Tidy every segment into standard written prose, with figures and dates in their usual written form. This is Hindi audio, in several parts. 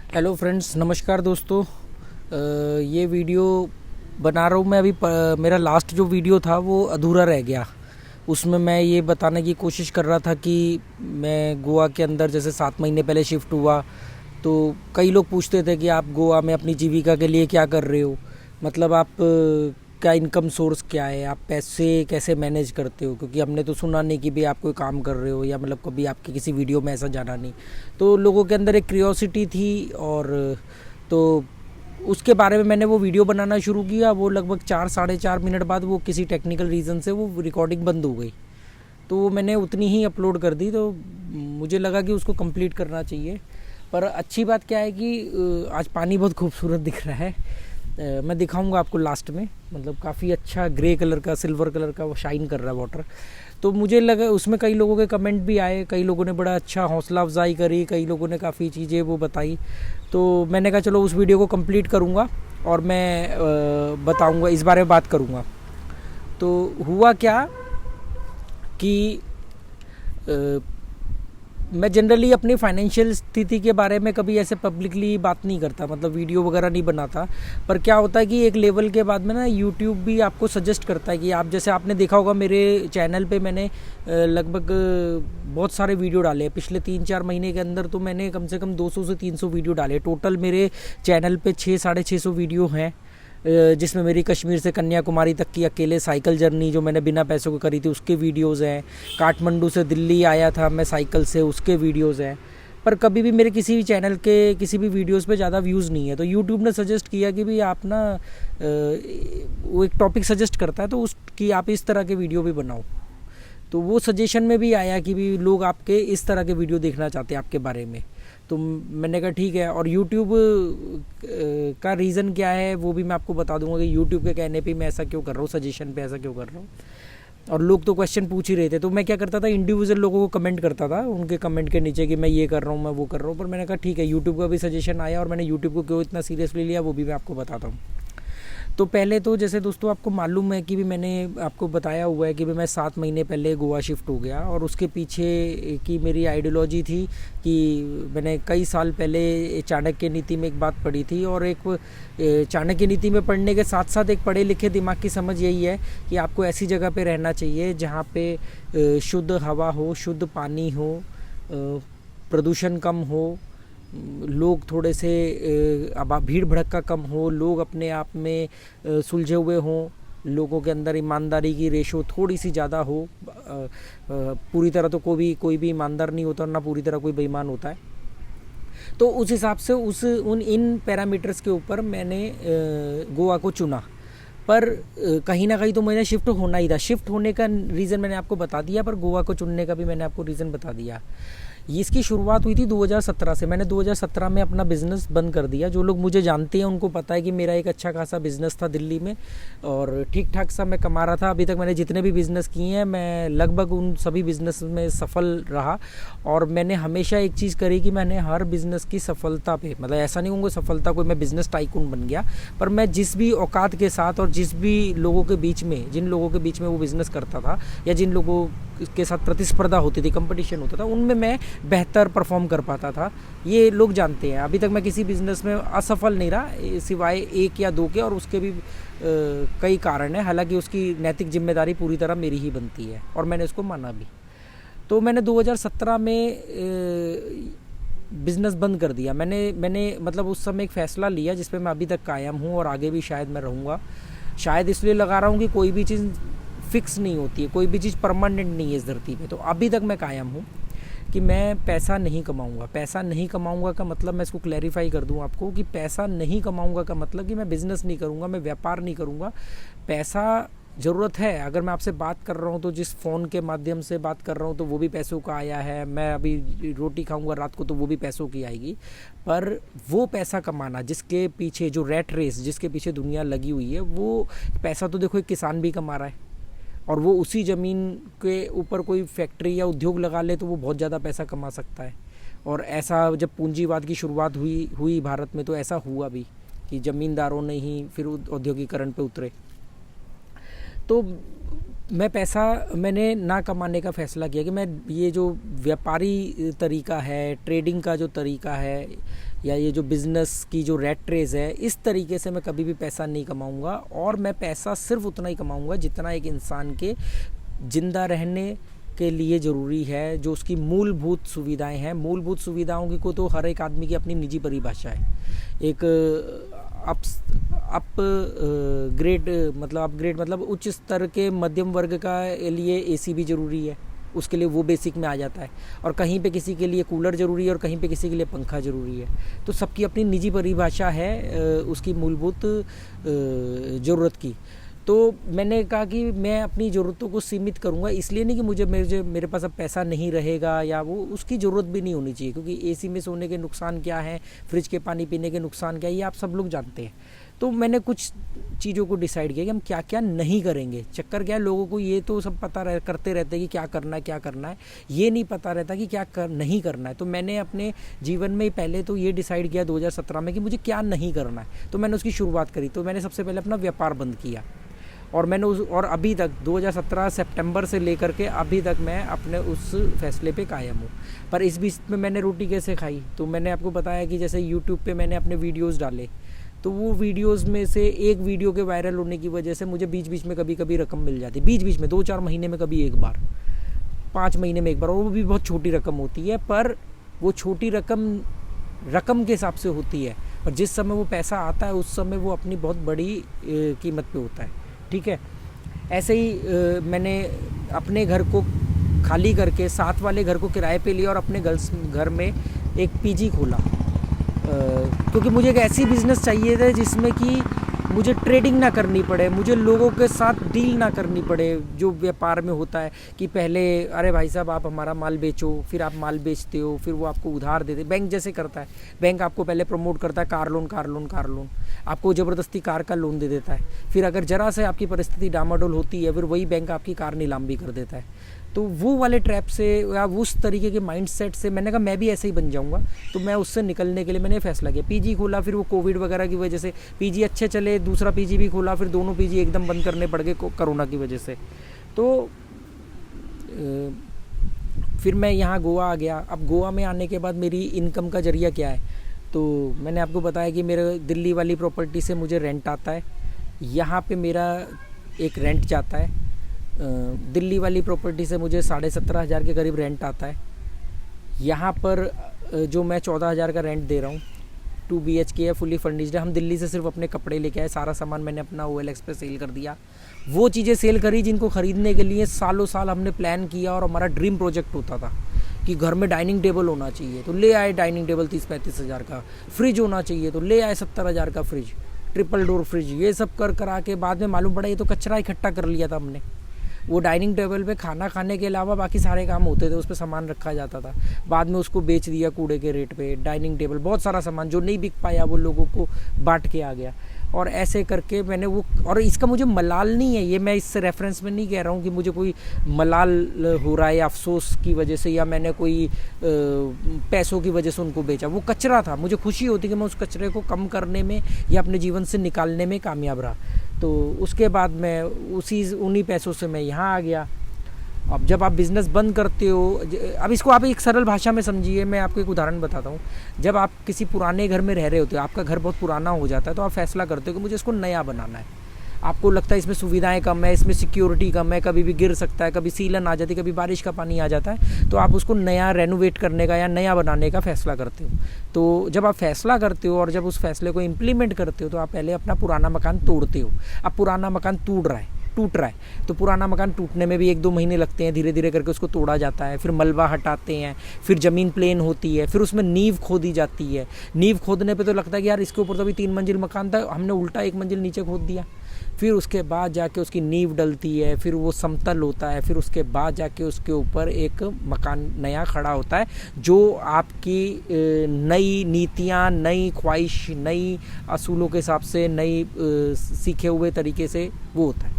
हेलो फ्रेंड्स, नमस्कार दोस्तों। ये वीडियो बना रहा हूँ मैं अभी। मेरा लास्ट जो वीडियो था वो अधूरा रह गया। उसमें मैं ये बताने की कोशिश कर रहा था कि मैं गोवा के अंदर जैसे 7 महीने पहले शिफ्ट हुआ। तो कई लोग पूछते थे कि आप गोवा में अपनी जीविका के लिए क्या कर रहे हो, मतलब आप का इनकम सोर्स क्या है, आप पैसे कैसे मैनेज करते हो, क्योंकि हमने तो सुना नहीं कि भाई आप कोई काम कर रहे हो, या मतलब कभी आपके किसी वीडियो में ऐसा जाना नहीं। तो लोगों के अंदर एक क्यूरियोसिटी थी, और तो उसके बारे में मैंने वो वीडियो बनाना शुरू किया। वो लगभग 4 साढ़े 4 मिनट बाद वो किसी टेक्निकल रीज़न से वो रिकॉर्डिंग बंद हो गई। तो वो मैंने उतनी ही अपलोड कर दी। तो मुझे लगा कि उसको कंप्लीट करना चाहिए। पर अच्छी बात क्या है कि आज पानी बहुत खूबसूरत दिख रहा है। मैं दिखाऊंगा आपको लास्ट में, मतलब काफ़ी अच्छा ग्रे कलर का, सिल्वर कलर का वो शाइन कर रहा है वाटर। तो मुझे लगा उसमें कई लोगों के कमेंट भी आए, कई लोगों ने बड़ा अच्छा हौसला अफजाई करी, कई लोगों ने काफ़ी चीज़ें वो बताई। तो मैंने कहा चलो उस वीडियो को कंप्लीट करूँगा और मैं बताऊँगा, इस बारे में बात करूँगा। तो हुआ क्या कि मैं जनरली अपनी फाइनेंशियल स्थिति के बारे में कभी ऐसे पब्लिकली बात नहीं करता, मतलब वीडियो वगैरह नहीं बनाता। पर क्या होता है कि एक लेवल के बाद में ना यूट्यूब भी आपको सजेस्ट करता है कि आप, जैसे आपने देखा होगा मेरे चैनल पे मैंने लगभग बहुत सारे वीडियो डाले पिछले 3-4 महीने के अंदर। तो मैंने कम से कम 200 से 300 वीडियो डाले। टोटल मेरे चैनल पे 600-650 वीडियो हैं, जिसमें मेरी कश्मीर से कन्याकुमारी तक की अकेले साइकिल जर्नी जो मैंने बिना पैसों के करी थी उसके वीडियोज़ हैं। काठमांडू से दिल्ली आया था मैं साइकिल से, उसके वीडियोज़ हैं। पर कभी भी मेरे किसी भी चैनल के किसी भी वीडियोज़ पे ज़्यादा व्यूज़ नहीं है। तो यूट्यूब ने सजेस्ट किया कि भाई आप ना वो एक टॉपिक सजेस्ट करता है तो उसकी आप इस तरह के वीडियो भी बनाओ। तो वो सजेशन में भी आया कि भी लोग आपके इस तरह के वीडियो देखना चाहते हैं आपके बारे में। तो मैंने कहा ठीक है। और यूट्यूब का रीज़न क्या है वो भी मैं आपको बता दूंगा कि यूट्यूब के कहने पे मैं ऐसा क्यों कर रहा हूँ, सजेशन पे ऐसा क्यों कर रहा हूँ। और लोग तो क्वेश्चन पूछ ही रहे थे, तो मैं क्या करता था, इंडिविजुअल लोगों को कमेंट करता था उनके कमेंट के नीचे कि मैं ये कर रहा हूँ, मैं वो कर रहा हूँ। पर मैंने कहा ठीक है, यूट्यूब का भी सजेशन आया और मैंने यूट्यूब को क्यों इतना सीरियसली लिया वो भी मैं आपको बताता हूँ। तो पहले तो जैसे दोस्तों आपको मालूम है कि भी मैंने आपको बताया हुआ है कि भी मैं 7 महीने पहले गोवा शिफ्ट हो गया। और उसके पीछे की मेरी आइडियोलॉजी थी कि मैंने कई साल पहले चाणक्य नीति में एक बात पढ़ी थी। और एक चाणक्य नीति में पढ़ने के साथ साथ एक पढ़े लिखे दिमाग की समझ यही है कि आपको ऐसी जगह पे रहना चाहिए जहाँ पे शुद्ध हवा हो, शुद्ध पानी हो, प्रदूषण कम हो, लोग थोड़े से अब भीड़ भड़का कम हो, लोग अपने आप में सुलझे हुए हों, लोगों के अंदर ईमानदारी की रेशो थोड़ी सी ज़्यादा हो। पूरी तरह तो कोई भी ईमानदार नहीं होता, ना पूरी तरह कोई बेईमान होता है। तो उस हिसाब से उन इन पैरामीटर्स के ऊपर मैंने गोवा को चुना। पर कहीं ना कहीं तो मैंने शिफ्ट होना ही था। शिफ्ट होने का रीज़न मैंने आपको बता दिया, पर गोवा को चुनने का भी मैंने आपको रीज़न बता दिया। इसकी शुरुआत हुई थी 2017 से। मैंने 2017 में अपना बिज़नेस बंद कर दिया। जो लोग मुझे जानते हैं उनको पता है कि मेरा एक अच्छा खासा बिज़नेस था दिल्ली में, और ठीक ठाक सा मैं कमा रहा था। अभी तक मैंने जितने भी बिज़नेस किए हैं मैं लगभग उन सभी बिज़नेस में सफल रहा। और मैंने हमेशा एक चीज़ करी कि मैंने हर बिज़नेस की सफलता पे, मतलब ऐसा नहीं होंगे सफलता कोई मैं बिज़नेस टाइकून बन गया, पर मैं जिस भी औकात के साथ और जिस भी लोगों के बीच में, जिन लोगों के बीच में वो बिज़नेस करता था या जिन लोगों के साथ प्रतिस्पर्धा होती थी, कंपटीशन होता था, उनमें मैं बेहतर परफॉर्म कर पाता था। ये लोग जानते हैं। अभी तक मैं किसी बिज़नेस में असफल नहीं रहा सिवाय 1 या 2 के, और उसके भी कई कारण हैं। हालांकि उसकी नैतिक जिम्मेदारी पूरी तरह मेरी ही बनती है और मैंने उसको माना भी। तो मैंने 2017 में बिज़नेस बंद कर दिया। मैंने मतलब उस समय एक फ़ैसला लिया जिस पे मैं अभी तक कायम हूँ और आगे भी शायद मैं रहूँगा। शायद इसलिए लगा रहा हूँ कि कोई भी चीज़ फिक्स नहीं होती है, कोई भी चीज़ परमानेंट नहीं है इस धरती पे। तो अभी तक मैं कायम हूँ कि मैं पैसा नहीं कमाऊंगा। पैसा नहीं कमाऊंगा का मतलब, मैं इसको क्लैरिफाई कर दूं आपको, कि पैसा नहीं कमाऊंगा का मतलब कि मैं बिज़नेस नहीं करूंगा, मैं व्यापार नहीं करूंगा। पैसा ज़रूरत है। अगर मैं आपसे बात कर रहा हूँ तो जिस फ़ोन के माध्यम से बात कर रहा हूँ तो वो भी पैसों का आया है। मैं अभी रोटी खाऊंगा रात को तो वो भी पैसों की आएगी। पर वो पैसा कमाना जिसके पीछे, जो रैट रेस जिसके पीछे दुनिया लगी हुई है, वो पैसा तो देखो एक किसान भी कमा रहा है, और वो उसी ज़मीन के ऊपर कोई फैक्ट्री या उद्योग लगा ले तो वो बहुत ज़्यादा पैसा कमा सकता है। और ऐसा जब पूंजीवाद की शुरुआत हुई भारत में तो ऐसा हुआ भी कि ज़मींदारों ने ही फिर औद्योगिकरण पे उतरे। तो मैं पैसा मैंने ना कमाने का फ़ैसला किया कि मैं ये जो व्यापारी तरीका है, ट्रेडिंग का जो तरीका है, या ये जो बिज़नेस की जो रैट रेस है, इस तरीके से मैं कभी भी पैसा नहीं कमाऊंगा। और मैं पैसा सिर्फ उतना ही कमाऊंगा जितना एक इंसान के ज़िंदा रहने के लिए ज़रूरी है, जो उसकी मूलभूत सुविधाएं हैं। मूलभूत सुविधाओं की को तो हर एक आदमी की अपनी निजी परिभाषा है। एक अपग्रेड मतलब उच्च स्तर के मध्यम वर्ग का लिए एसी भी ज़रूरी है, उसके लिए वो बेसिक में आ जाता है। और कहीं पे किसी के लिए कूलर ज़रूरी है और कहीं पे किसी के लिए पंखा ज़रूरी है। तो सबकी अपनी निजी परिभाषा है उसकी मूलभूत ज़रूरत की। तो मैंने कहा कि मैं अपनी ज़रूरतों को सीमित करूंगा, इसलिए नहीं कि मेरे पास अब पैसा नहीं रहेगा, या वो उसकी ज़रूरत भी नहीं होनी चाहिए, क्योंकि एसी में सोने के नुकसान क्या हैं, फ्रिज के पानी पीने के नुकसान क्या है, ये आप सब लोग जानते हैं। तो मैंने कुछ चीज़ों को डिसाइड किया कि हम क्या क्या नहीं करेंगे। चक्कर क्या है, लोगों को ये तो सब करते रहते हैं कि क्या करना है, ये नहीं पता रहता कि नहीं करना है। तो मैंने अपने जीवन में पहले तो ये डिसाइड किया 2017 में कि मुझे क्या नहीं करना है। तो मैंने उसकी शुरुआत करी। तो मैंने सबसे पहले अपना व्यापार बंद किया, और अभी तक 2017 सितंबर से लेकर के अभी तक मैं अपने उस फैसले पे कायम हूँ। पर इस बीच में मैंने रोटी कैसे खाई, तो मैंने आपको बताया कि जैसे यूट्यूब पे मैंने अपने वीडियोस डाले, तो वो वीडियोस में से एक वीडियो के वायरल होने की वजह से मुझे बीच बीच में कभी कभी रकम मिल जाती, बीच में 2-4 महीने में कभी एक बार, 5 महीने में एक बार, और वो भी बहुत छोटी रकम होती है। पर वो छोटी रकम के हिसाब से होती है, और जिस समय वो पैसा आता है उस समय वो अपनी बहुत बड़ी कीमत पे होता है। ठीक है। ऐसे ही मैंने अपने घर को खाली करके साथ वाले घर को किराए पे लिया और अपने घर में एक पीजी खोला, क्योंकि मुझे एक ऐसी बिज़नेस चाहिए था जिसमें कि मुझे ट्रेडिंग ना करनी पड़े, मुझे लोगों के साथ डील ना करनी पड़े, जो व्यापार में होता है कि पहले अरे भाई साहब आप हमारा माल बेचो, फिर आप माल बेचते हो, फिर वो आपको उधार देते। बैंक जैसे करता है, बैंक आपको पहले प्रमोट करता है कार लोन, आपको ज़बरदस्ती कार का लोन दे देता है। फिर अगर ज़रा से आपकी परिस्थिति डामाडोल होती है, फिर वही बैंक आपकी कार नीलाम भी कर देता है। तो वो वाले ट्रैप से या उस तरीके के माइंडसेट से मैंने कहा मैं भी ऐसे ही बन जाऊंगा। तो मैं उससे निकलने के लिए मैंने फैसला किया, पीजी खोला। फिर वो कोविड वगैरह की वजह से पीजी अच्छे चले, दूसरा पीजी भी खोला, फिर दोनों पीजी एकदम बंद करने पड़ गए कोरोना की वजह से। तो फिर मैं यहाँ गोवा आ गया। अब गोवा में आने के बाद मेरी इनकम का जरिया क्या है, तो मैंने आपको बताया कि मेरे दिल्ली वाली प्रॉपर्टी से मुझे रेंट आता है, यहाँ पे मेरा एक रेंट जाता है। दिल्ली वाली प्रॉपर्टी से मुझे 17,500 के करीब रेंट आता है। यहाँ पर जो मैं 14,000 का रेंट दे रहा हूँ, 2 BHK है, फुली फर्निश्ड है। हम दिल्ली से सिर्फ अपने कपड़े लेके आए, सारा सामान मैंने अपना OLX पे सेल कर दिया। वो चीज़ें सेल करी जिनको ख़रीदने के लिए सालों साल हमने प्लान किया, और हमारा ड्रीम प्रोजेक्ट होता था कि घर में डाइनिंग टेबल होना चाहिए, तो ले आए डाइनिंग टेबल 30-35 हज़ार का। फ्रिज होना चाहिए तो ले आए 70,000 का फ्रिज, ट्रिपल डोर फ्रिज। ये सब करा के बाद में मालूम पड़ा ये तो कचरा इकट्ठा कर लिया था हमने। वो डाइनिंग टेबल पे खाना खाने के अलावा बाकी सारे काम होते थे, उस पर सामान रखा जाता था। बाद में उसको बेच दिया कूड़े के रेट पे। डाइनिंग टेबल, बहुत सारा सामान जो नहीं बिक पाया वो लोगों को बांट के आ गया। और ऐसे करके मैंने वो, और इसका मुझे मलाल नहीं है, ये मैं इससे रेफरेंस में नहीं कह रहा हूँ कि मुझे कोई मलाल हो रहा है या अफसोस की वजह से, या मैंने कोई पैसों की वजह से उनको बेचा। वो कचरा था, मुझे खुशी होती कि मैं उस कचरे को कम करने में या अपने जीवन से निकालने में कामयाब रहा। तो उसके बाद मैं उन्हीं पैसों से मैं यहाँ आ गया। अब जब आप बिज़नेस बंद करते हो, अब इसको आप एक सरल भाषा में समझिए, मैं आपको एक उदाहरण बताता हूँ। जब आप किसी पुराने घर में रह रहे होते हो, आपका घर बहुत पुराना हो जाता है, तो आप फैसला करते हो कि मुझे इसको नया बनाना है। आपको लगता है इसमें सुविधाएं कम है, इसमें सिक्योरिटी कम है, कभी भी गिर सकता है, कभी सीलन आ जाती है, कभी बारिश का पानी आ जाता है, तो आप उसको नया रेनोवेट करने का या नया बनाने का फैसला करते हो। तो जब आप फैसला करते हो और जब उस फैसले को इम्प्लीमेंट करते हो, तो आप पहले अपना पुराना मकान तोड़ते हो। अब पुराना मकान टूट रहा है, तो पुराना मकान टूटने में भी 1-2 महीने लगते हैं, धीरे धीरे करके उसको तोड़ा जाता है, फिर मलबा हटाते हैं, फिर ज़मीन प्लेन होती है, फिर उसमें नींव खोदी जाती है। नींव खोदने पे तो लगता है कि यार इसके ऊपर तो अभी 3 मंजिल मकान था, हमने उल्टा 1 मंजिल नीचे खोद दिया। फिर उसके बाद जाके उसकी नींव डलती है, फिर वो समतल होता है, फिर उसके बाद जाके उसके ऊपर एक मकान नया खड़ा होता है, जो आपकी नई नीतियाँ, नई ख्वाहिश, नई असूलों के हिसाब से, नई सीखे हुए तरीके से वो होता है।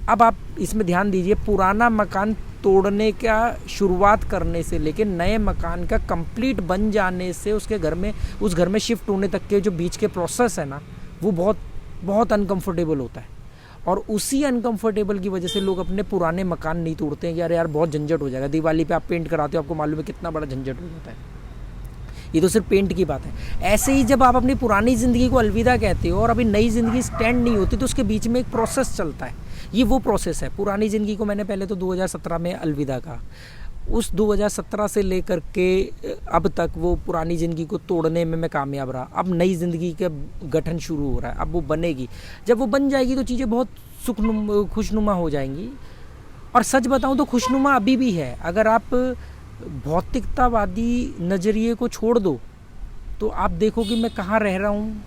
अब आप इसमें ध्यान दीजिए, पुराना मकान तोड़ने का शुरुआत करने से लेकर नए मकान का कंप्लीट बन जाने से उस घर में शिफ्ट होने तक के जो बीच के प्रोसेस है ना, वो बहुत बहुत अनकंफर्टेबल होता है। और उसी अनकंफर्टेबल की वजह से लोग अपने पुराने मकान नहीं तोड़ते हैं कि अरे यार बहुत झंझट हो जाएगा, दिवाली पे आप पेंट कराते हो आपको मालूम है कितना बड़ा झंझट हो जाता है। ये तो सिर्फ पेंट की बात है। ऐसे ही जब आप अपनी पुरानी ज़िंदगी को अलविदा कहते हो और अभी नई ज़िंदगी स्टैंड नहीं होती तो उसके बीच में एक प्रोसेस चलता है। ये वो प्रोसेस है। पुरानी ज़िंदगी को मैंने पहले तो 2017 में अलविदा कहा। उस 2017 से लेकर के अब तक वो पुरानी ज़िंदगी को तोड़ने में मैं कामयाब रहा। अब नई ज़िंदगी का गठन शुरू हो रहा है, अब वो बनेगी। जब वो बन जाएगी तो चीज़ें बहुत खुशनुमा हो जाएंगी। और सच बताऊं तो खुशनुमा अभी भी है। अगर आप भौतिकतावादी नज़रिए को छोड़ दो तो आप देखो कि मैं कहाँ रह रहा हूँ।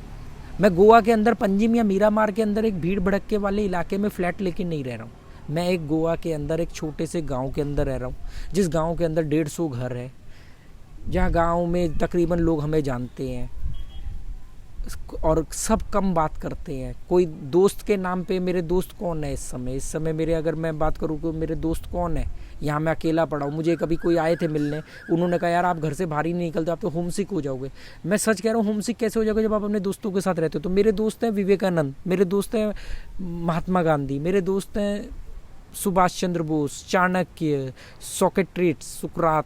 मैं गोवा के अंदर पंजिम या मीरामार के अंदर एक भीड़ भड़क्के वाले इलाके में फ़्लैट लेके नहीं रह रहा हूँ। मैं एक गोवा के अंदर एक छोटे से गांव के अंदर रह रहा हूँ, जिस गांव के अंदर 150 घर है, जहाँ गांव में तकरीबन लोग हमें जानते हैं और सब कम बात करते हैं। कोई दोस्त के नाम पे, मेरे दोस्त कौन है इस समय मेरे, अगर मैं बात करूँ तो मेरे दोस्त कौन है, यहाँ मैं अकेला पड़ा हूँ। मुझे कभी कोई आए थे मिलने, उन्होंने कहा यार आप घर से बाहर ही नहीं निकलते, आप तो होमसिक हो जाओगे। मैं सच कह रहा हूँ, होमसिक कैसे हो जाओगे जब आप अपने दोस्तों के साथ रहते हो। तो मेरे दोस्त हैं विवेकानंद, मेरे दोस्त हैं महात्मा गांधी, मेरे दोस्त हैं सुभाष चंद्र बोस, चाणक्य, सोक्रेटिस, सुकरात,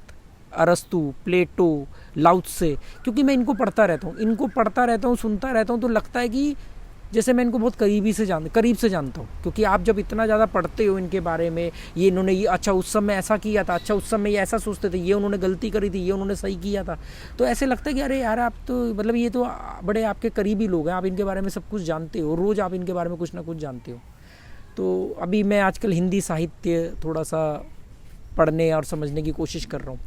अरस्तु, प्लेटो, लाओ त्से, क्योंकि मैं इनको पढ़ता रहता हूँ, सुनता रहता हूँ, तो लगता है कि जैसे मैं इनको बहुत करीब से जानता हूँ। क्योंकि आप जब इतना ज़्यादा पढ़ते हो इनके बारे में, ये इन्होंने ये अच्छा उस समय ऐसा किया था, अच्छा उस समय ये ऐसा सोचते थे, ये उन्होंने गलती करी थी, ये उन्होंने सही किया था, तो ऐसे लगता है कि अरे यार आप तो मतलब ये तो बड़े आपके करीबी लोग हैं, आप इनके बारे में सब कुछ जानते हो, रोज़ आप इनके बारे में कुछ ना कुछ जानते हो। तो अभी मैं आजकल हिंदी साहित्य थोड़ा सा पढ़ने और समझने की कोशिश कर रहा हूँ।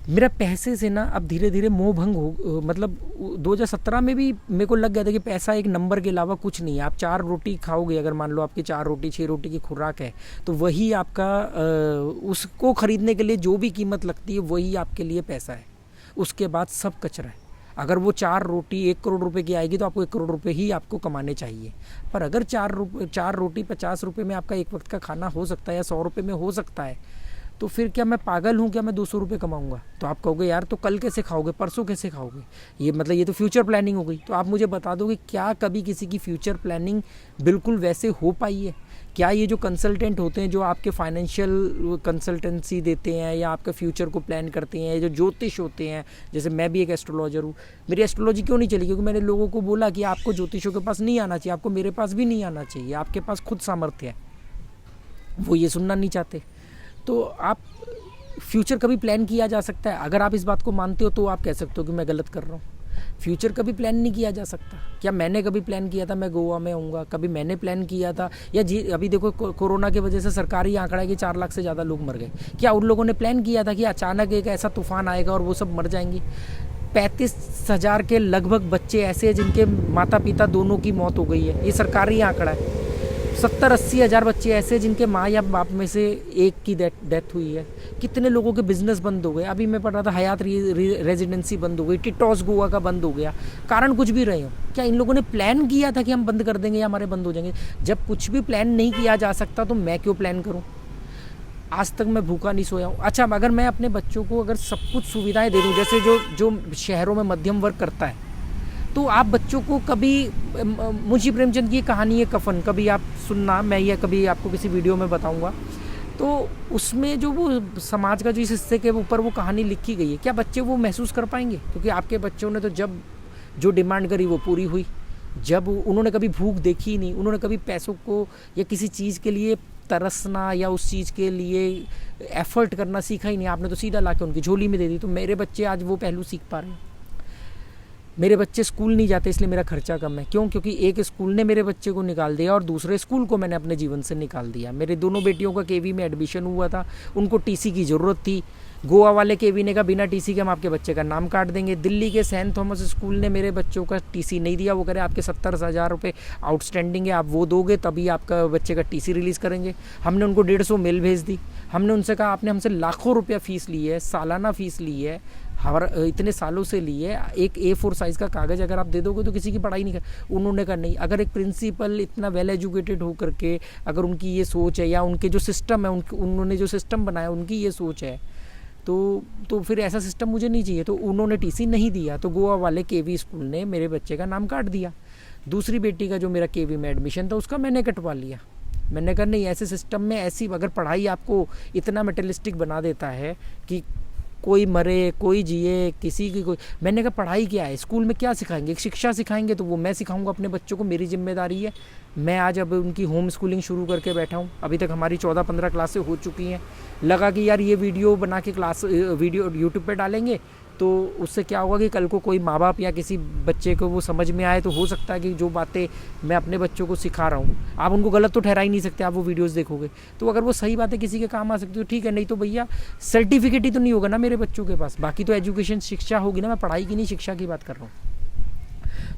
मेरा पैसे से ना अब धीरे धीरे मोह भंग हो, मतलब 2017 में भी मेरे को लग गया था कि पैसा एक नंबर के अलावा कुछ नहीं है। आप 4 रोटी खाओगे, अगर मान लो आपकी 4 रोटी 6 रोटी की खुराक है, तो वही आपका उसको ख़रीदने के लिए जो भी कीमत लगती है वही आपके लिए पैसा है। उसके बाद सब कचरा है। अगर वो 4 रोटी 1 करोड़ रुपए की आएगी तो आपको 1 करोड़ रुपए ही आपको कमाने चाहिए। पर अगर 4 रोटी 50 रुपये में आपका एक वक्त का खाना हो सकता है या 100 रुपये में हो सकता है, तो फिर क्या मैं पागल हूँ क्या मैं 200 रुपये कमाऊँगा? तो आप कहोगे यार तो कल कैसे खाओगे, परसों कैसे खाओगे? ये मतलब ये तो फ्यूचर प्लानिंग हो गई। तो आप मुझे बता दो कि क्या कभी किसी की फ्यूचर प्लानिंग बिल्कुल वैसे हो पाई है? क्या ये जो कंसल्टेंट होते हैं, जो आपके फाइनेंशियल कंसल्टेंसी देते हैं या आपके फ्यूचर को प्लान करते हैं, जो ज्योतिष होते हैं, जैसे मैं भी एक एस्ट्रोलॉजर हूँ, मेरी एस्ट्रोलॉजी क्यों नहीं चली? क्योंकि मैंने लोगों को बोला कि आपको ज्योतिषों के पास नहीं आना चाहिए, आपको मेरे पास भी नहीं आना चाहिए, आपके पास खुद सामर्थ्य है। वो ये सुनना नहीं चाहते। तो आप फ्यूचर कभी प्लान किया जा सकता है? अगर आप इस बात को मानते हो तो आप कह सकते हो कि मैं गलत कर रहा हूँ। फ्यूचर कभी प्लान नहीं किया जा सकता। क्या मैंने कभी प्लान किया था मैं गोवा में आऊँगा? कभी मैंने प्लान किया था? या जी अभी देखो कोरोना की वजह से सरकारी आंकड़ा है कि 4 लाख से ज़्यादा लोग मर गए। क्या उन लोगों ने प्लान किया था कि अचानक एक ऐसा तूफान आएगा और वो सब मर जाएंगे? 35,000 के लगभग बच्चे ऐसे हैं जिनके माता पिता दोनों की मौत हो गई है, ये सरकारी आंकड़ा है। 70-80 हज़ार बच्चे ऐसे जिनके माँ या बाप में से एक की डेथ हुई है। कितने लोगों के बिजनेस बंद हो गए। अभी मैं पढ़ रहा था हयात रेजिडेंसी बंद हो गई, टिटॉस गोवा का बंद हो गया। कारण कुछ भी रहे हो, क्या इन लोगों ने प्लान किया था कि हम बंद कर देंगे या हमारे बंद हो जाएंगे? जब कुछ भी प्लान नहीं किया जा सकता तो मैं क्यों प्लान करूँ? आज तक मैं भूखा नहीं सोया हूँ। अच्छा, अगर मैं अपने बच्चों को अगर सब कुछ सुविधाएं दे दूँ, जैसे जो शहरों में मध्यम वर्ग करता है, तो आप बच्चों को कभी मुंशी प्रेमचंद की कहानी है कफन, कभी आप सुनना, मैं ये कभी आपको किसी वीडियो में बताऊंगा। तो उसमें जो वो समाज का जो इस हिस्से के ऊपर वो कहानी लिखी गई है, क्या बच्चे वो महसूस कर पाएंगे? क्योंकि आपके बच्चों ने तो जब जो डिमांड करी वो पूरी हुई। जब उन्होंने कभी भूख देखी ही नहीं, उन्होंने कभी पैसों को या किसी चीज़ के लिए तरसना या उस चीज़ के लिए एफर्ट करना सीखा ही नहीं। आपने तो सीधा ला के उनकी झोली में दे दी। तो मेरे बच्चे आज वो पहलू सीख पा रहे हैं। मेरे बच्चे स्कूल नहीं जाते इसलिए मेरा खर्चा कम है। क्यों? क्योंकि एक स्कूल ने मेरे बच्चे को निकाल दिया और दूसरे स्कूल को मैंने अपने जीवन से निकाल दिया। मेरे दोनों बेटियों का केवी में एडमिशन हुआ था, उनको टीसी की ज़रूरत थी। गोवा वाले केवी ने कहा बिना टीसी के हम आपके बच्चे का नाम काट देंगे। दिल्ली के सेंट थॉमस स्कूल ने मेरे बच्चों का टीसी नहीं दिया। वो कह रहे आपके 70,000 रुपये आउटस्टैंडिंग है, आप वो दोगे तभी आपका बच्चे का टीसी रिलीज़ करेंगे। हमने उनको 150 मेल भेज दी। हमने उनसे कहा आपने हमसे लाखों रुपया फ़ीस ली है, सालाना फ़ीस ली है, इतने सालों से लिए, एक A4 साइज़ का कागज़ अगर आप दे दोगे तो किसी की पढ़ाई नहीं कर। उन्होंने कहा नहीं। अगर एक प्रिंसिपल इतना वेल एजुकेटेड हो करके अगर उनकी ये सोच है या उनके जो सिस्टम है, उन्होंने जो सिस्टम बनाया उनकी ये सोच है, तो फिर ऐसा सिस्टम मुझे नहीं चाहिए। तो उन्होंने टीसी नहीं दिया, तो गोवा वाले केवी स्कूल ने मेरे बच्चे का नाम काट दिया। दूसरी बेटी का जो मेरा केवी में एडमिशन था उसका मैंने कटवा लिया। मैंने कहा नहीं, ऐसे सिस्टम में ऐसी अगर पढ़ाई आपको इतना मटेरियलिस्टिक बना देता है कि कोई मरे कोई जिए किसी की कोई, मैंने कहा पढ़ाई क्या है, स्कूल में क्या सिखाएंगे, एक शिक्षा सिखाएंगे तो वो मैं सिखाऊंगा अपने बच्चों को, मेरी जिम्मेदारी है। मैं आज अब उनकी होम स्कूलिंग शुरू करके बैठा हूँ। अभी तक हमारी 14-15 क्लासें हो चुकी हैं। लगा कि यार ये वीडियो बना के वीडियो यूट्यूब पे डालेंगे तो उससे क्या होगा कि कल को कोई माँ बाप या किसी बच्चे को वो समझ में आए, तो हो सकता है कि जो बातें मैं अपने बच्चों को सिखा रहा हूँ, आप उनको गलत तो ठहरा ही नहीं सकते, आप वो वीडियोस देखोगे तो अगर वो सही बातें किसी के काम आ सकती है तो ठीक है, नहीं तो भैया सर्टिफिकेट ही तो नहीं होगा ना मेरे बच्चों के पास। बाकी तो एजुकेशन शिक्षा होगी ना, मैं पढ़ाई की नहीं शिक्षा की बात कर रहा हूँ।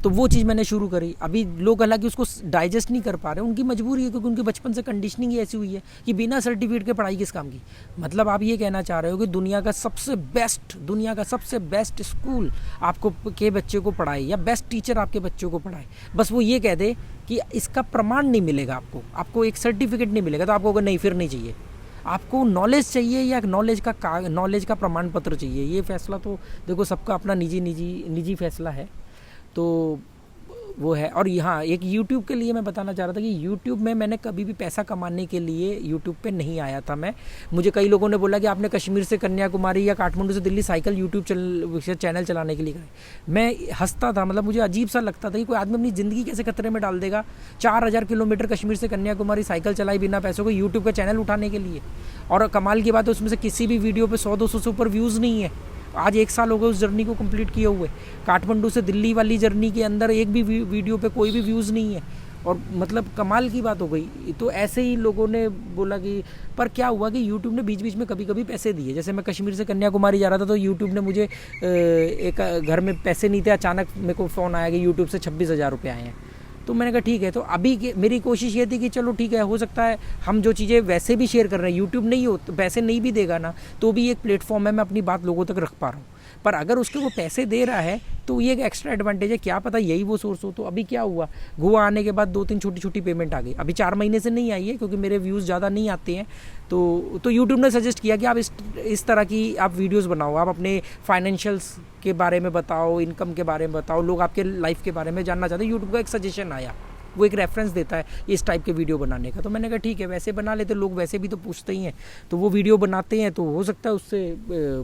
तो वो चीज़ मैंने शुरू करी। अभी लोग हालांकि उसको डाइजेस्ट नहीं कर पा रहे, उनकी मजबूरी है क्योंकि उनके बचपन से कंडीशनिंग ही ऐसी हुई है कि बिना सर्टिफिकेट के पढ़ाई किस काम की। मतलब आप ये कहना चाह रहे हो कि दुनिया का सबसे बेस्ट स्कूल आपको के बच्चे को पढ़ाए या बेस्ट टीचर आपके बच्चों को पढ़ाए, बस वो ये कह दे कि इसका प्रमाण नहीं मिलेगा, आपको एक सर्टिफिकेट नहीं मिलेगा, तो आपको नहीं, फिर नहीं चाहिए। आपको नॉलेज चाहिए या नॉलेज का प्रमाण पत्र चाहिए। ये फैसला तो देखो सबका अपना निजी फैसला है, तो वो है। और यहाँ एक यूट्यूब के लिए मैं बताना चाह रहा था कि यूट्यूब में मैंने कभी भी पैसा कमाने के लिए यूट्यूब पे नहीं आया था मैं। मुझे कई लोगों ने बोला कि आपने कश्मीर से कन्याकुमारी या काठमांडू से दिल्ली साइकिल यूट्यूब चैनल चलाने के लिए कराई। मैं हंसता था, मतलब मुझे अजीब सा लगता था कि कोई आदमी अपनी ज़िंदगी कैसे खतरे में डाल देगा। 4000 किलोमीटर कश्मीर से कन्याकुमारी साइकिल चलाई बिना पैसों को यूट्यूब का चैनल उठाने के लिए। और कमाल की बात है उसमें से किसी भी वीडियो पर 100-200 से ऊपर व्यूज़ नहीं है। आज 1 साल हो गए उस जर्नी को कंप्लीट किए हुए। काठमांडू से दिल्ली वाली जर्नी के अंदर एक भी वीडियो पे कोई भी व्यूज़ नहीं है, और मतलब कमाल की बात हो गई। तो ऐसे ही लोगों ने बोला कि, पर क्या हुआ कि यूट्यूब ने बीच बीच में कभी कभी पैसे दिए। जैसे मैं कश्मीर से कन्याकुमारी जा रहा था तो यूट्यूब ने मुझे एक घर में पैसे नहीं थे, अचानक मेरे को फ़ोन आया कि यूट्यूब से 26,000 रुपये आए हैं। तो मैंने कहा ठीक है। तो अभी मेरी कोशिश ये थी कि चलो ठीक है, हो सकता है हम जो चीज़ें वैसे भी शेयर कर रहे हैं, यूट्यूब नहीं हो पैसे नहीं भी देगा ना, तो भी एक प्लेटफॉर्म है, मैं अपनी बात लोगों तक रख पा रहा हूँ। पर अगर उसके वो पैसे दे रहा है तो ये एक एक्स्ट्रा एडवांटेज है, क्या पता यही वो सोर्स हो। तो अभी क्या हुआ, गोवा आने के बाद 2-3 छोटी पेमेंट आ गई। अभी 4 महीने से नहीं आई है क्योंकि मेरे व्यूज़ ज़्यादा नहीं आते हैं। तो यूट्यूब ने सजेस्ट किया कि आप इस तरह की आप वीडियोज़ बनाओ, आप अपने फाइनेंशियल्स के बारे में बताओ, इनकम के बारे में बताओ, लोग आपके लाइफ के बारे में जानना चाहते हैं। यूट्यूब का एक सजेशन आया, वो एक रेफरेंस देता है इस टाइप के वीडियो बनाने का। तो मैंने कहा ठीक है, वैसे बना लेते, लोग वैसे भी तो पूछते ही हैं, तो वो वीडियो बनाते हैं, तो हो सकता है उससे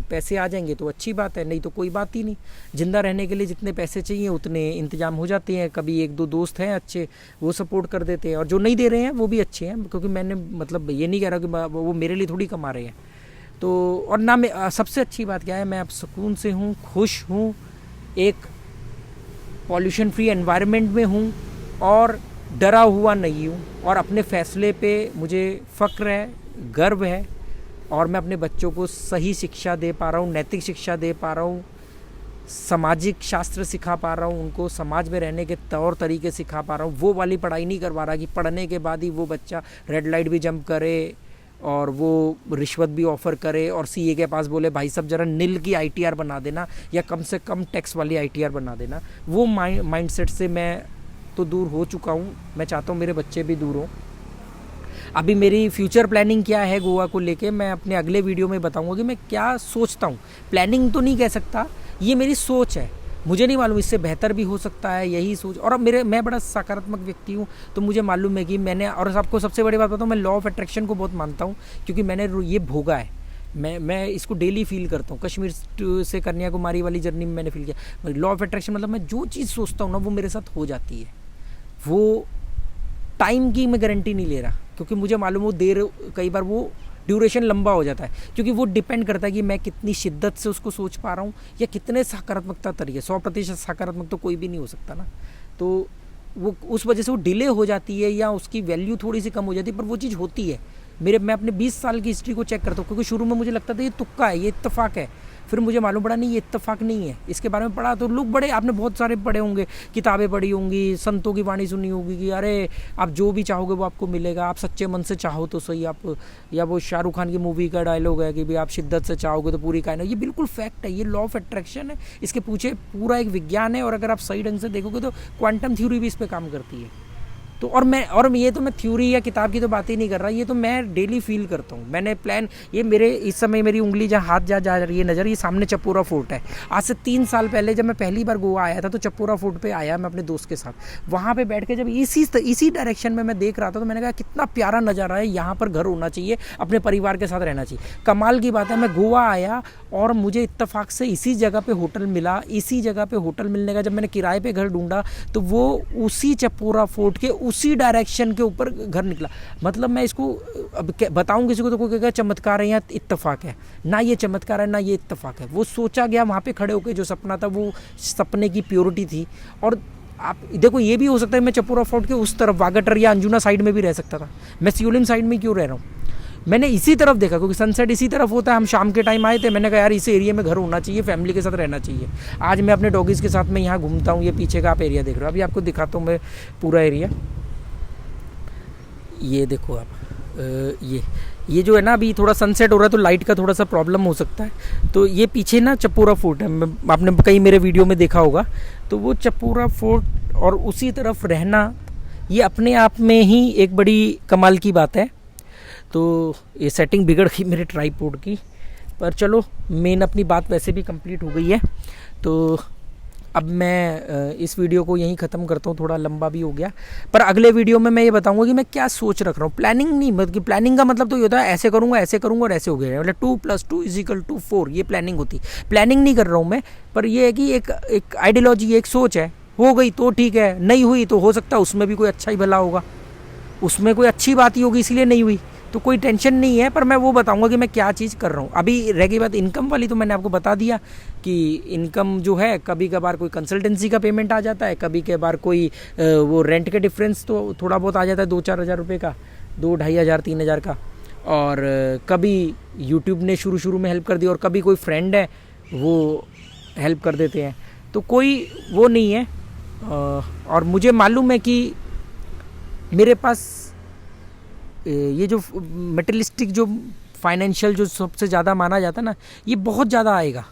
पैसे आ जाएंगे तो अच्छी बात है, नहीं तो कोई बात ही नहीं। जिंदा रहने के लिए जितने पैसे चाहिए उतने इंतजाम हो जाते हैं। कभी 1-2 दोस्त हैं अच्छे, वो सपोर्ट कर देते हैं, और जो नहीं दे रहे हैं वो भी अच्छे हैं, क्योंकि मैंने मतलब ये नहीं कह रहा कि वो मेरे लिए थोड़ी कमा रहे हैं। तो और ना मैं सबसे अच्छी बात क्या है, मैं अब सुकून से हूँ, खुश हूँ, एक पॉल्यूशन फ्री एनवायरनमेंट में हूँ और डरा हुआ नहीं हूँ, और अपने फ़ैसले पे मुझे फ़क्र है, गर्व है, और मैं अपने बच्चों को सही शिक्षा दे पा रहा हूँ, नैतिक शिक्षा दे पा रहा हूँ, सामाजिक शास्त्र सिखा पा रहा हूँ, उनको समाज में रहने के तौर तरीके सिखा पा रहा हूँ। वो वाली पढ़ाई नहीं करवा रहा कि पढ़ने के बाद ही वो बच्चा रेड लाइट भी जंप करे और वो रिश्वत भी ऑफ़र करे और सीए के पास बोले भाई साहब ज़रा नील की आईटीआर बना देना, या कम से कम टैक्स वाली आईटीआर बना देना। वो माइंडसेट से मैं तो दूर हो चुका हूँ। मैं चाहता हूँ मेरे बच्चे भी दूर हों। अभी मेरी फ्यूचर प्लानिंग क्या है गोवा को लेके, मैं अपने अगले वीडियो में बताऊँगा कि मैं क्या सोचता हूँ। प्लानिंग तो नहीं कह सकता, ये मेरी सोच है। मुझे नहीं मालूम, इससे बेहतर भी हो सकता है, यही सोच। और मैं बड़ा सकारात्मक व्यक्ति हूँ, तो मुझे मालूम है कि मैंने, और आपको सबसे बड़ी बात बताऊँ, मैं लॉ ऑफ अट्रैक्शन को बहुत मानता हूँ, क्योंकि मैंने ये भोगा है। मैं इसको डेली फील करता हूँ। कश्मीर से कन्याकुमारी वाली जर्नी में मैंने फील किया लॉ ऑफ अट्रैक्शन। मतलब मैं जो चीज़ सोचता हूँ ना, वो मेरे साथ हो जाती है। वो टाइम की मैं गारंटी नहीं ले रहा, क्योंकि मुझे मालूम वो कई बार वो ड्यूरेशन लंबा हो जाता है, क्योंकि वो डिपेंड करता है कि मैं कितनी शिद्दत से उसको सोच पा रहा हूँ या कितने सकारात्मकता तरीके। 100% सकारात्मक तो कोई भी नहीं हो सकता ना, तो वो उस वजह से वो डिले हो जाती है या उसकी वैल्यू थोड़ी सी कम हो जाती है, पर वो चीज़ होती है। मैं अपने 20 साल की हिस्ट्री को चेक करता हूँ, क्योंकि शुरू में मुझे लगता था ये तुक्का है, ये इत्तेफाक है। फिर मुझे मालूम पड़ा नहीं, ये इत्तेफाक नहीं है। इसके बारे में पढ़ा तो लोग बड़े, आपने बहुत सारे पढ़े होंगे, किताबें पढ़ी होंगी, संतों की वाणी सुनी होगी कि अरे आप जो भी चाहोगे वो आपको मिलेगा, आप सच्चे मन से चाहो तो सही। आप, या वो शाहरुख खान की मूवी का डायलॉग है कि भाई आप शिद्दत से चाहोगे तो पूरी कायनात। ये बिल्कुल फैक्ट है, ये लॉ ऑफ अट्रैक्शन है, इसके पीछे पूरा एक विज्ञान है। और अगर आप सही ढंग से देखोगे तो क्वांटम थ्योरी भी इस पर काम करती है। तो और ये तो मैं थ्योरी या किताब की तो बात ही नहीं कर रहा, ये तो मैं डेली फील करता हूँ। मैंने प्लान, ये मेरे इस समय मेरी उंगली जहाँ हाथ जा रही है नज़र, ये सामने चपोरा फोर्ट है। आज से 3 साल पहले जब मैं पहली बार गोवा आया था तो चपोरा फोर्ट पे आया मैं अपने दोस्त के साथ, वहाँ पे बैठ के जब इसी डायरेक्शन में मैं देख रहा था तो मैंने कहा कितना प्यारा नज़ारा है, यहाँ पर घर होना चाहिए, अपने परिवार के साथ रहना चाहिए। कमाल की बात है, मैं गोवा आया और मुझे इत्तेफाक से इसी जगह पे होटल मिला। इसी जगह पे होटल मिलने का जब मैंने किराए पे घर ढूंढा तो वो उसी चपोरा फोर्ट के उसी डायरेक्शन के ऊपर घर निकला। मतलब मैं इसको अब बताऊं किसी को तो कोई कहेगा चमत्कार है या इत्तेफाक है। ना ये चमत्कार है ना ये इत्तेफाक है, वो सोचा गया वहाँ पे खड़े होकर, जो सपना था वो सपने की प्योरिटी थी। और आप देखो, ये भी हो सकता है मैं चपोरा फोर्ट के उस तरफ वागटर या अंजुना साइड में भी रह सकता था, मैं सियोलिम साइड में क्यों रह रहा हूँ। मैंने इसी तरफ देखा क्योंकि सनसेट इसी तरफ होता है। हम शाम के टाइम आए थे, मैंने कहा यार इस एरिया में घर होना चाहिए, फैमिली के साथ रहना चाहिए। आज मैं अपने डॉगीज़ के साथ में यहाँ घूमता हूँ। ये पीछे का आप एरिया देख रहे हो, अभी आपको दिखाता हूँ मैं पूरा एरिया। ये देखो आप, ये जो है ना, अभी थोड़ा सनसेट हो रहा है तो लाइट का थोड़ा सा प्रॉब्लम हो सकता है। तो ये पीछे ना चपोरा फोर्ट है, आपने कई मेरे वीडियो में देखा होगा। तो वो चपोरा फोर्ट और उसी तरफ रहना, ये अपने आप में ही एक बड़ी कमाल की बात है। तो ये सेटिंग बिगड़ गई मेरे ट्राइपॉड की, पर चलो मेन अपनी बात वैसे भी कंप्लीट हो गई है। तो अब मैं इस वीडियो को यहीं ख़त्म करता हूँ, थोड़ा लंबा भी हो गया। पर अगले वीडियो में मैं ये बताऊँगा कि मैं क्या सोच रख रहा हूँ। प्लानिंग नहीं, मतलब कि प्लानिंग का मतलब तो ये होता है ऐसे करूँगा और ऐसे हो गया, मतलब 2+2=4, ये प्लानिंग होती। प्लानिंग नहीं कर रहा हूँ मैं, पर ये है कि एक आइडियोलॉजी, एक सोच है। हो गई तो ठीक है, नहीं हुई तो हो सकता है उसमें भी कोई अच्छा ही भला होगा, उसमें कोई अच्छी बात ही होगी, इसलिए नहीं हुई तो कोई टेंशन नहीं है। पर मैं वो बताऊंगा कि मैं क्या चीज़ कर रहा हूँ। अभी रह गई बात इनकम वाली, तो मैंने आपको बता दिया कि इनकम जो है, कभी कभार कोई कंसल्टेंसी का पेमेंट आ जाता है, कभी कभार कोई वो रेंट के डिफरेंस तो थोड़ा बहुत आ जाता है 2-4 हज़ार रुपये का, 2-2.5 हज़ार 3 हज़ार का। और कभी यूट्यूब ने शुरू में हेल्प कर दी, और कभी कोई फ्रेंड है वो हेल्प कर देते हैं। तो कोई वो नहीं है। और मुझे मालूम है कि मेरे पास ये जो मटेरियलिस्टिक, जो फाइनेंशियल, जो सबसे ज़्यादा माना जाता है ना, ये बहुत ज़्यादा आएगा,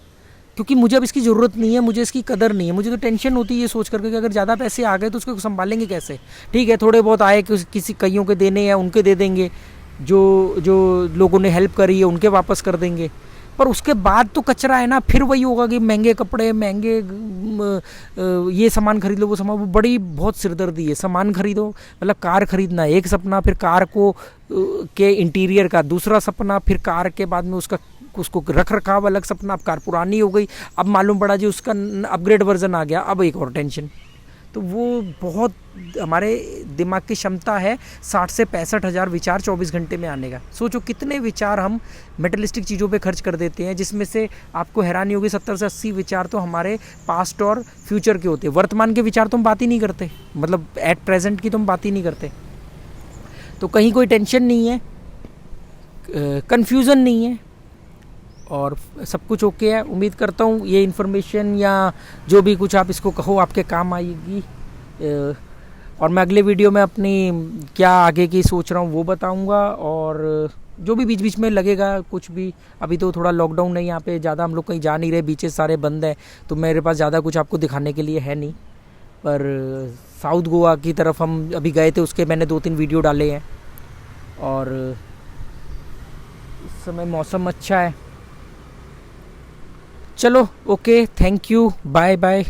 क्योंकि मुझे अब इसकी ज़रूरत नहीं है, मुझे इसकी कदर नहीं है। मुझे तो टेंशन होती है ये सोच करके कि अगर ज़्यादा पैसे आ गए तो उसको संभालेंगे कैसे। ठीक है, थोड़े बहुत आए किसी कईयों के देने हैं उनके दे देंगे, जो लोगों ने हेल्प करी है उनके वापस कर देंगे। पर उसके बाद तो कचरा है ना, फिर वही होगा कि महंगे कपड़े, महंगे ये सामान खरीद लो, वो सामान, वो बड़ी बहुत सिरदर्दी है। सामान खरीदो, मतलब कार खरीदना एक सपना, फिर कार को के इंटीरियर का दूसरा सपना, फिर कार के बाद में उसको रख रखाव अलग सपना। अब कार पुरानी हो गई, अब मालूम पड़ा जी उसका अपग्रेड वर्जन आ गया, अब एक और टेंशन। तो वो बहुत हमारे दिमाग की क्षमता है 60 से 65 हज़ार विचार 24 घंटे में आने का। सोचो कितने विचार हम मेटलिस्टिक चीज़ों पे खर्च कर देते हैं, जिसमें से आपको हैरानी होगी 70 से 80 विचार तो हमारे पास्ट और फ्यूचर के होते हैं। वर्तमान के विचार तो हम बात ही नहीं करते, मतलब एट प्रेजेंट की तो हम बात ही नहीं करते। तो कहीं कोई टेंशन नहीं है, कन्फ्यूज़न नहीं है, और सब कुछ ओके है। उम्मीद करता हूँ ये इन्फॉर्मेशन या जो भी कुछ आप इसको कहो आपके काम आएगी। और मैं अगले वीडियो में अपनी क्या आगे की सोच रहा हूँ वो बताऊँगा, और जो भी बीच बीच में लगेगा कुछ भी। अभी तो थोड़ा लॉकडाउन है यहाँ पे, ज़्यादा हम लोग कहीं जा नहीं रहे, बीचेस सारे बंद हैं, तो मेरे पास ज़्यादा कुछ आपको दिखाने के लिए है नहीं। पर साउथ गोवा की तरफ हम अभी गए थे, उसके मैंने 2-3 वीडियो डाले हैं। और इस समय मौसम अच्छा है। चलो okay, thank you, bye bye.